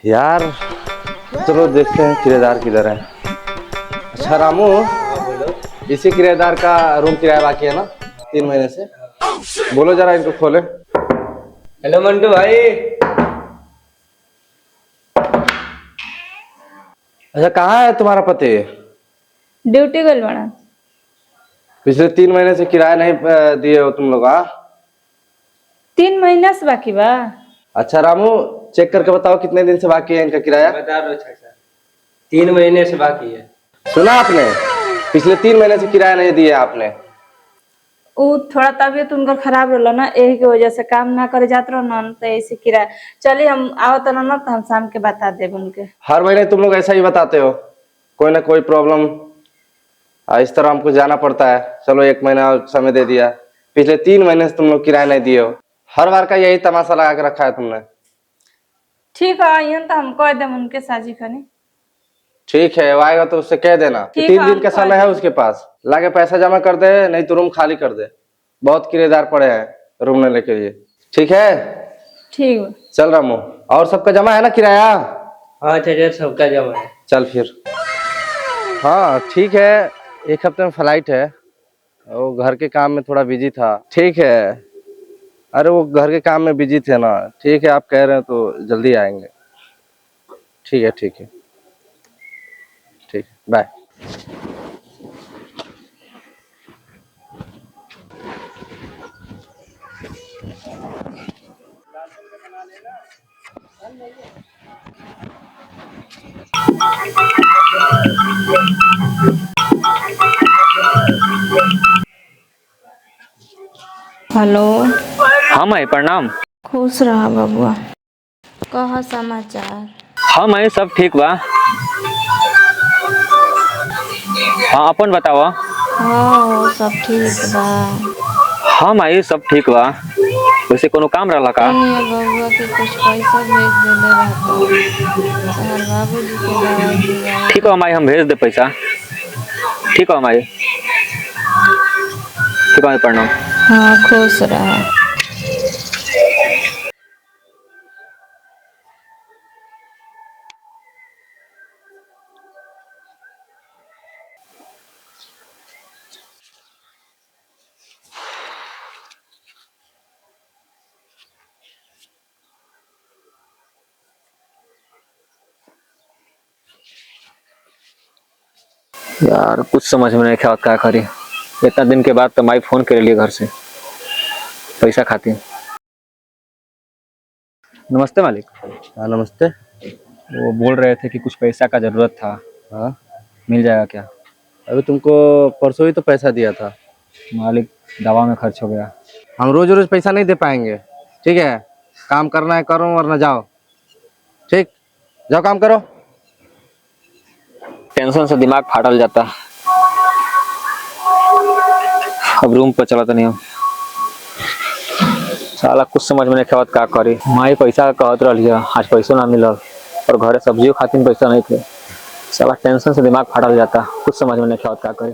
यार चलो देखते हैं किराएदार किधर है। अच्छा रामू, इसी किराएदार का रूम किराया बाकी है ना 3 महीने से। बोलो जरा इनको खोले। हेलो मंटू भाई। अच्छा कहाँ है तुम्हारा पति? ड्यूटी गल बना। पिछले 3 महीने से किराया नहीं दिए हो तुम लोग? हाँ 3 महीना से बाकी बा। अच्छा रामू, चेक करके बताओ कितने दिन से बाकी है इनका किराया। बता दो चाचा, 3 महीने से बाकी है। सुना आपने? पिछले 3 महीने से किराया नहीं दिया आपने। वो थोड़ा तबीयत उनका खराब रहला ना, यही की वजह से काम ना करे जात रहो ना, तो ऐसे किराया। चलिए हम आवत ना तो हम शाम के बता देब उनके। हर महीने तुम लोग ऐसा ही बताते हो, कोई ना कोई प्रॉब्लम। इस तरह हमको जाना पड़ता है। चलो 1 महीना और समय दे दिया, पिछले 3 महीने से तुम लोग किराया नहीं दिए हो। हर बार का यही तमाशा लगा के रखा है तुमने। ठीक है, आइए तो हम कह देम उनके साजी खनी। ठीक है, वो आएगा तो उससे कह देना कि ठीक 3 दिन है, का हम कह समय है देंगे। उसके पास। लाके पैसा जमा कर दे, नहीं तो रूम खाली कर दे। बहुत किराएदार पड़े हैं रूम लेने के लिए। ठीक है ठीक बा। चल रामू, और सबका जमा है ना किराया? हाँ चाचा, सबका जमा है। चल फिर। हाँ ठीक है, 1 हफ्ते में फ्लाइट है। वो घर के काम में थोड़ा बिजी था। ठीक है, अरे वो घर के काम में बिजी थे ना। ठीक है, आप कह रहे हैं तो जल्दी आएंगे। ठीक है ठीक है ठीक है, बाय। हेलो। हाँ माई प्रणाम। खुश रहा बबुआ। कह समाचार। हाँ माई सब ठीक बा। हाँ अपन बताओ। हाँ सब ठीक बा। हाँ माई सब ठीक बा। वैसे कोनो काम रहला का? बबुआ के कुछ पैसा भेज देले रहता, तोहर बाबूजी के दवाई दिया। ठीक है माई, हम भेज दे पैसा। ठीक है माई। ठीक है माई प्रणाम। हाँ खुश रहा। यार कुछ समझ में नहीं क्या क्या करी। इतना दिन के बाद तो माई फोन कर लिए घर से पैसा खाती। नमस्ते मालिक। हाँ नमस्ते। वो बोल रहे थे कि कुछ पैसा का जरूरत था। हाँ मिल जाएगा क्या? अभी तुमको परसों ही तो पैसा दिया था। मालिक दवा में खर्च हो गया। हम रोज रोज पैसा नहीं दे पाएंगे। ठीक है, काम करना है करो वरना जाओ। ठीक, जाओ काम करो। टेंशन से दिमाग फाटल जाता। अब रूम पर चला तो नहीं हम। साला कुछ समझ में नहीं आवत का करी। माई पैसा का कहत रही है, आज पैसों ना मिलल और घरे सब्जियों खातिर पैसा नहीं थे। साला टेंशन से दिमाग फाटल जाता, कुछ समझ में नहीं आवत का करी।